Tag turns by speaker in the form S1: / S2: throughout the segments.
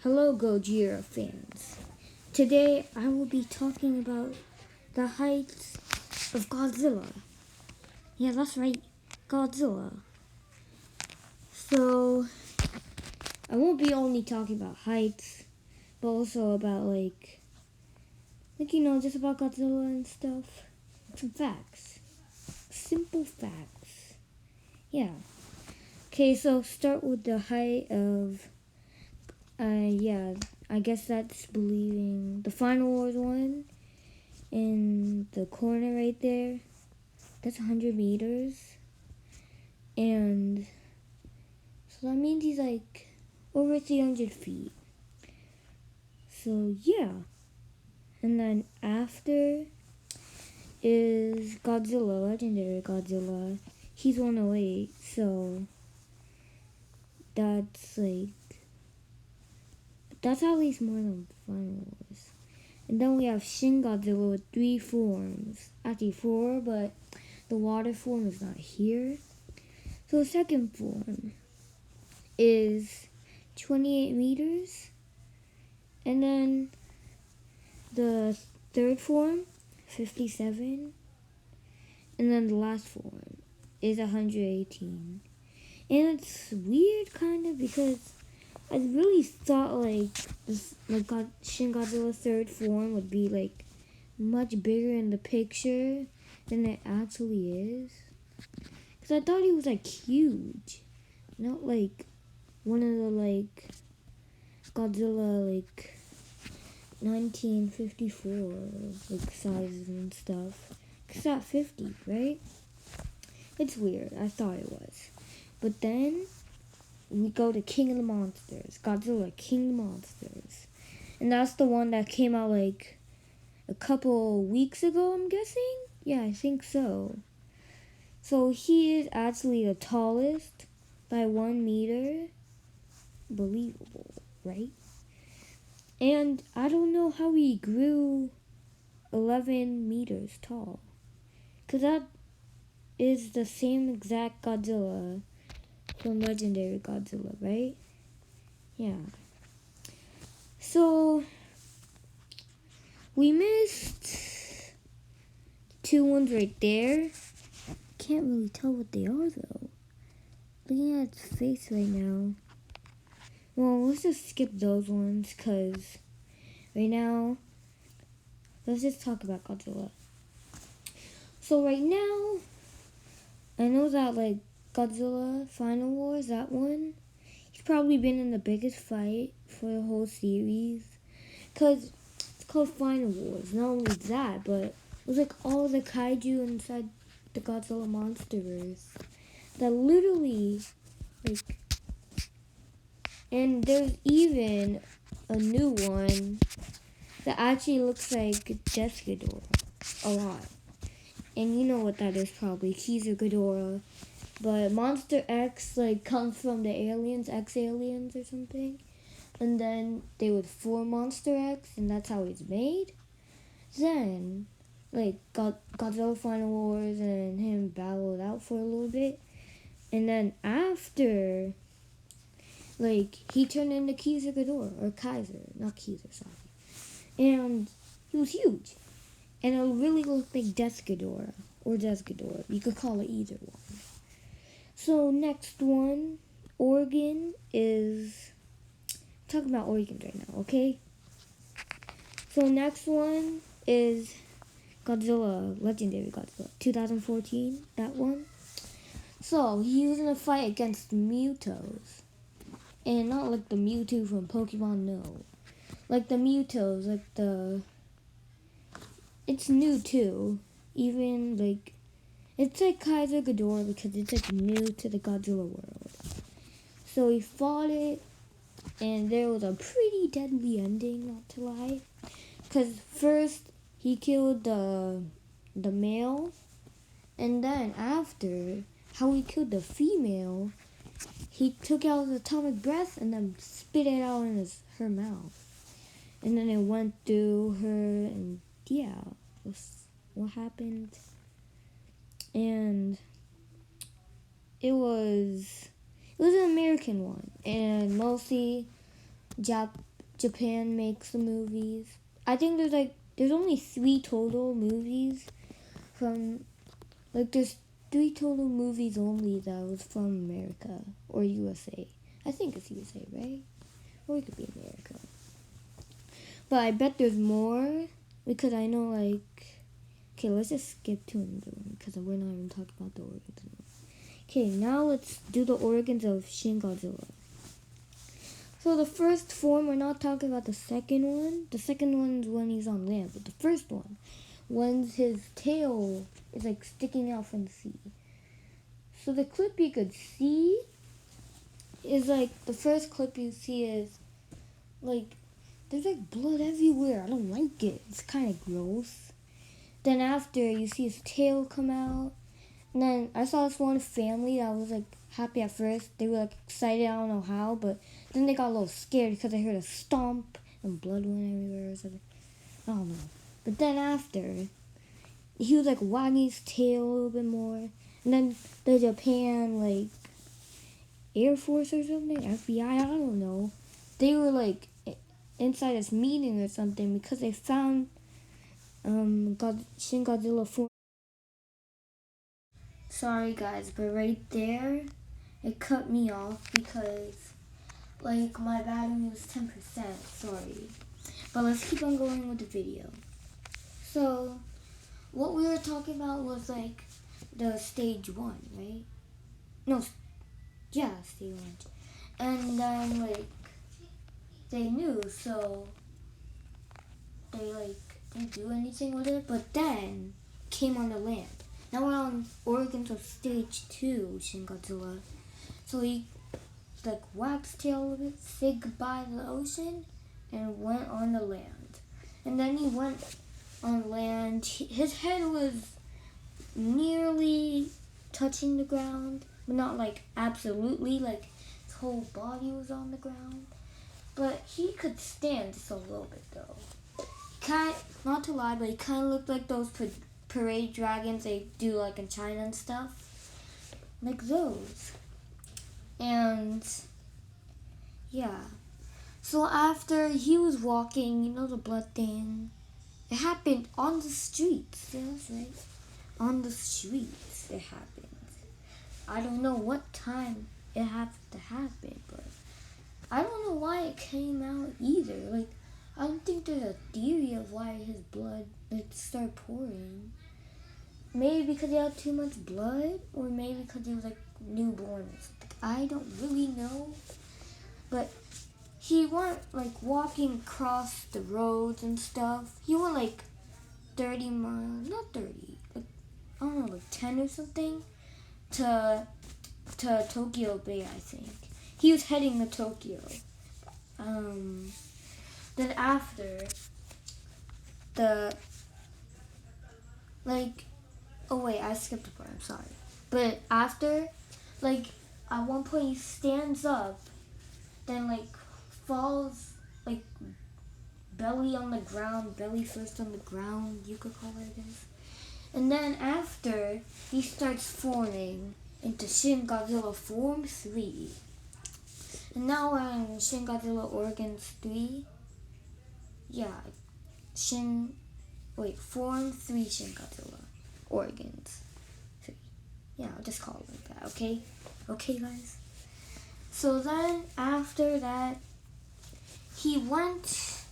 S1: Hello, Godzilla fans. Today I will be talking about the heights of Godzilla. Yeah, that's right, Godzilla. So, I won't be only talking about heights, but also about just about Godzilla and stuff. Some facts. Simple facts. Yeah. Okay, so start with the height of I guess that's believing the Final Wars one in the corner right there. That's 100 meters. And so that means he's like over 300 feet. So yeah. And then after is Godzilla, legendary Godzilla. He's 108, so that's at least more than Final Wars. And then we have Shin Godzilla with 3 forms. Actually 4, but the water form is not here. So the second form is 28 meters. And then the third form, 57. And then the last form is 118. And it's weird kind of because I really thought Shin Godzilla's third form would be much bigger in the picture than it actually is. Cause I thought he was huge, not like one of the Godzilla 1954 sizes and stuff. Cause at 50, right? It's weird. I thought it was, but then we go to King of the Monsters, Godzilla King of the Monsters. And that's the one that came out a couple weeks ago, I'm guessing? Yeah, I think so. So he is actually the tallest by 1 meter. Believable, right? And I don't know how he grew 11 meters tall. Because that is the same exact Godzilla from Legendary Godzilla, right? Yeah. So, we missed 2 ones right there. Can't really tell what they are, though. Looking at its face right now. Well, let's just skip those ones, because right now, let's just talk about Godzilla. So right now, I know that Godzilla Final Wars, that one, he's probably been in the biggest fight for the whole series. Because it's called Final Wars. Not only that, but it was all the kaiju inside the Godzilla Monsterverse. That literally, and there's even a new one that actually looks like Death Ghidorah a lot. And you know what that is probably. He's a Ghidorah. But Monster X comes from the aliens, X-aliens or something. And then they would form Monster X, and that's how it's made. Then, Godzilla Final Wars and him battled out for a little bit. And then after, he turned into Kaiser Ghidorah, or Kaiser, not Kaiser, sorry. And he was huge. And it really looked like Death Ghidorah, or Death Ghidorah. You could call it either one. So next one, Oregon is... talking about organs right now, okay? So next one is Godzilla, Legendary Godzilla, 2014, that one. So he was in a fight against Mewtwo's. And not like the Mewtwo from Pokemon, no. Like the Mewtwo's, it's new too. Even it's Kaiser Ghidorah because it's new to the Godzilla world. So he fought it. And there was a pretty deadly ending, not to lie. Because first, he killed the male. And then after, how he killed the female, he took out his atomic breath and then spit it out in her mouth. And then it went through her, and yeah, that's what happened. And it was an American one, and mostly Japan makes the movies. I think there's only 3 total movies from there's 3 total movies only that was from America or USA. I think it's USA, right? Or it could be America. But I bet there's more because I know okay, let's just skip to another one because we're not even talking about the organs anymore. Okay, now let's do the organs of Shin Godzilla. So the first form, we're not talking about the second one. The second one's when he's on land, but the first one, when his tail is sticking out from the sea. So the clip you could see is the first clip you see is there's blood everywhere. I don't like it. It's kind of gross. Then after you see his tail come out. And then I saw this one family that was happy at first. They were excited, I don't know how, but then they got a little scared because they heard a stomp and blood went everywhere or something. I don't know. But then after, he was wagging his tail a little bit more. And then the Japan Air Force or something, FBI, I don't know. They were inside this meeting or something because they found Shin Godzilla 4. Sorry guys, but right there, it cut me off because my battery was 10%, sorry. But let's keep on going with the video. So, what we were talking about was the stage 1, right? No, yeah, stage 1. And then they knew, so they didn't do anything with it, but then came on the land. Now we're on organs of stage 2, Shin Godzilla. So he wagged his tail a little bit, said goodbye to the ocean, and went on the land. And then he went on land. His head was nearly touching the ground, but not absolutely. His whole body was on the ground. But he could stand just a little bit though. Not to lie, but he kind of looked like those parade dragons they do in China and stuff. Like those. And yeah. So after he was walking, the blood thing, it happened on the streets. Yeah, that's right. On the streets it happened. I don't know what time it happened to happen, but I don't know why it came out either. I don't think there's a theory of why his blood started pouring. Maybe because he had too much blood, or maybe because he was newborn or something. I don't really know. But he went walking across the roads and stuff. He went 30 miles, not 30, I don't know, 10 or something, to Tokyo Bay, I think. He was heading to Tokyo. Then after, oh wait, I skipped a part, I'm sorry. But after, at one point he stands up, then falls, belly on the ground, belly first on the ground, you could call it this. And then after, he starts forming into Shin Godzilla Form 3. And now we're in Shin Godzilla Organs 3. Yeah, Form 3 Shin Godzilla Organs 3. Yeah, I'll just call it like that, okay? Okay, guys? So then, after that, he went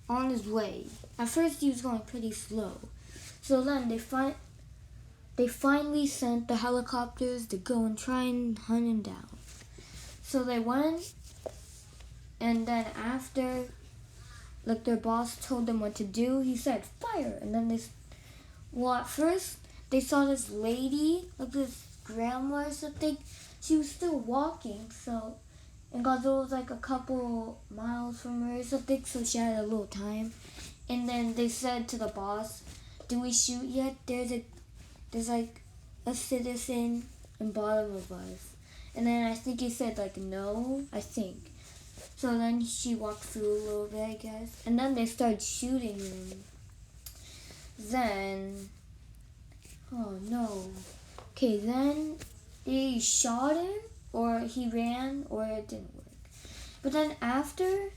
S1: on his way. At first, he was going pretty slow. So then, they finally sent the helicopters to go and try and hunt him down. So they went, and then after, their boss told them what to do, he said, fire! And then at first, they saw this lady, this grandma or something. She was still walking, and Godzilla was a couple miles from her or something, so she had a little time. And then they said to the boss, do we shoot yet? There's a citizen in bottom of us. And then I think he said no, I think. So then she walked through a little bit, I guess. And then they started shooting him. Then, oh no. Okay, then they shot him, or he ran, or it didn't work. But then after,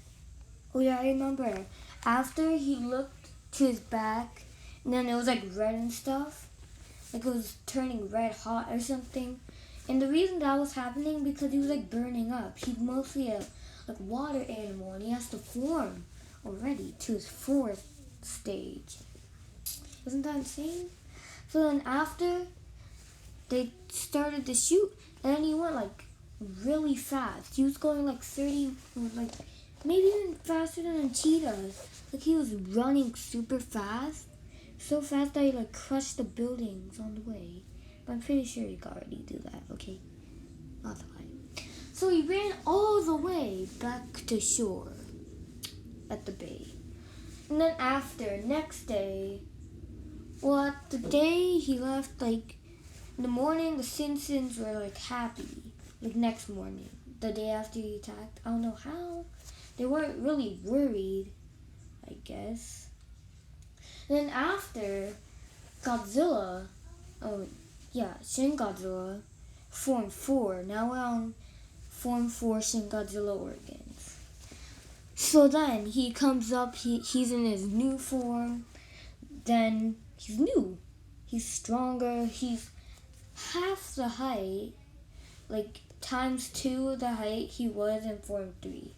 S1: Oh yeah, I remember. After he looked to his back, and then it was like red and stuff. Like it was turning red hot or something. And the reason that was happening because he was like burning up. He's mostly a like water animal, and he has to form already to his fourth stage. Isn't that insane? So then after they started to shoot, and then he went like really fast. He was going like 30, like maybe even faster than cheetahs. Like he was running super fast, so fast that he like crushed the buildings on the way. But I'm pretty sure he could already do that. Okay, not to lie. So he ran all the way back to shore at the bay, and then after next day, well, the day he left, like in the morning, the Simpsons were like happy. Like next morning, the day after he attacked, I don't know how. They weren't really worried, I guess. And then after Godzilla, Shin Godzilla, Form 4. Now we're on Form 4 Shin Godzilla organs. So then he comes up, he's in his new form. Then he's new. He's stronger. He's half the height, like times 2 of the height he was in Form 3.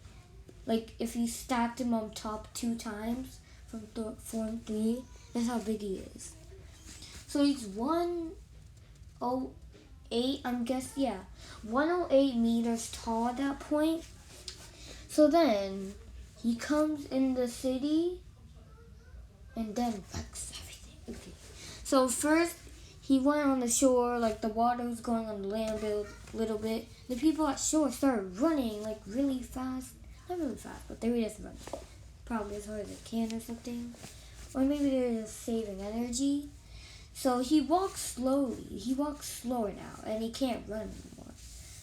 S1: Like if you stacked him on top 2 times from Form 3, that's how big he is. So he's 108, 108 meters tall at that point. So then he comes in the city and then wrecks everything. Okay. So first he went on the shore, like the water was going on the land a little bit. The people at shore started running like really fast. Not really fast, but they were just running. Probably as hard as they can or something. Or maybe they're just saving energy. So he walks slowly. He walks slower now, and he can't run anymore.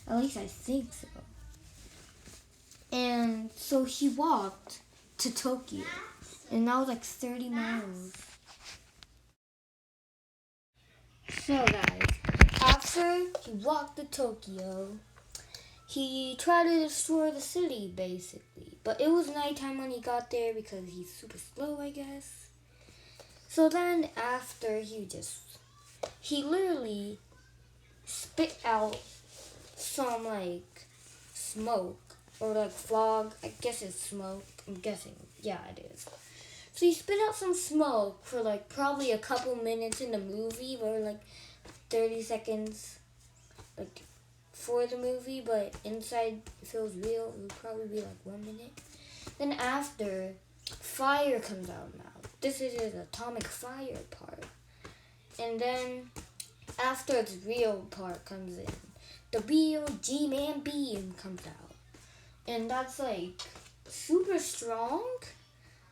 S1: At least I think so. And so he walked to Tokyo, and that was like 30 miles. So guys, after he walked to Tokyo, he tried to destroy the city basically. But it was nighttime when he got there because he's super slow, I guess. So then after he literally spit out some like smoke or like fog. I guess it's smoke. I'm guessing. Yeah, it is. So he spit out some smoke for like probably a couple minutes in the movie, or like 30 seconds like for the movie, but inside, if it was real, it would probably be like 1 minute. Then after, fire comes out of his mouth. This is his atomic fire part. And then after its real part comes in, the real G-Man beam comes out. And that's like super strong,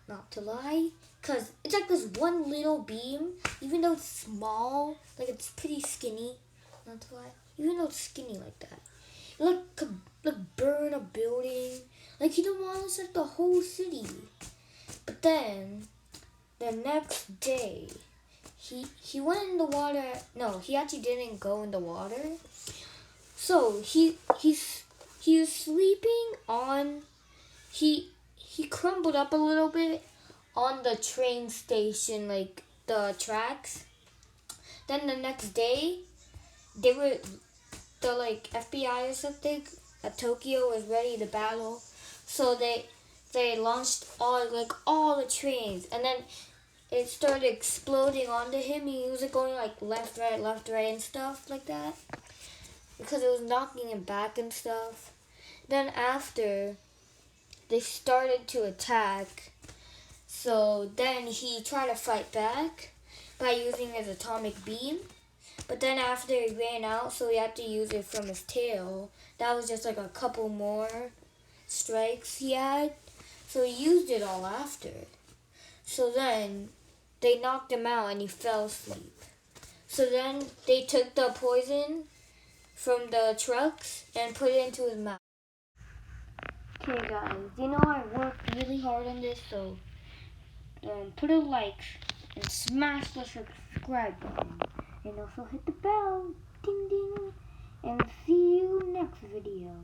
S1: not to lie, because it's like this one little beam, even though it's small, like it's pretty skinny, not to lie, even though it's skinny like that. It could burn a building, like he demolished like the whole city. But then, the next day, he went in the water. No, he actually didn't go in the water. So he was sleeping on. He crumbled up a little bit on the train station, like the tracks. Then the next day, the FBI or something at Tokyo was ready to battle. So they launched all the trains, and then it started exploding onto him. He was going like left, right, and stuff like that, because it was knocking him back and stuff. Then after, they started to attack. So then he tried to fight back by using his atomic beam. But then after he ran out, so he had to use it from his tail. That was just like a couple more strikes he had. So he used it all after. So then they knocked him out and he fell asleep. So then they took the poison from the trucks and put it into his mouth. Okay guys, I worked really hard on this, so put a like and smash the subscribe button. And also hit the bell, ding ding, and see you next video.